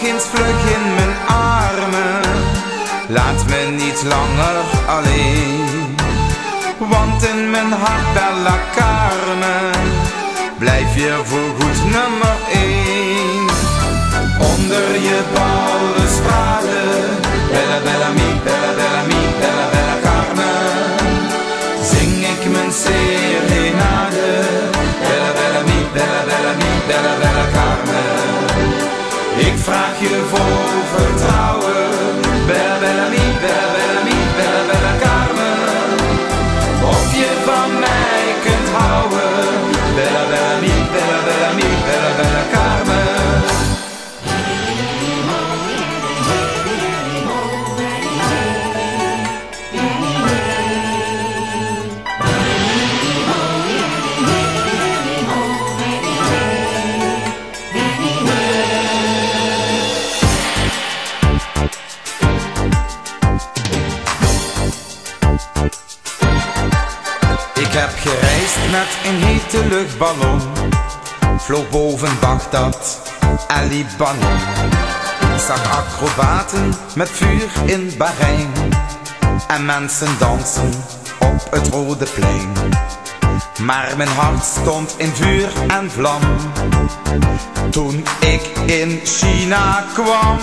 eens vlug in mijn armen. Laat me niet langer alleen, want in mijn hart Bella Carmen blijf je voorgoed nummer 1. Onder je balustrade, Bella Bella mi, Bella Bella mi, Bella Bella Carmen, zing ik mijn serenade. Bella Bella mi, Bella Bella mi, Bella Bella Carmen. Ik vraag je voor vertrouwen, Bella Bella mi, Bella Bella mi, Bella Bella Carmen, of je van mij kunt houden. Bella Bella mi, Bella Bella mi, Bella Bella Carmen. Ik heb gereisd met een hete luchtballon, vloog boven Bagdad en Libanon. Zag acrobaten met vuur in Bahrein en mensen dansen op het Rode Plein. Maar mijn hart stond in vuur en vlam toen ik in China kwam.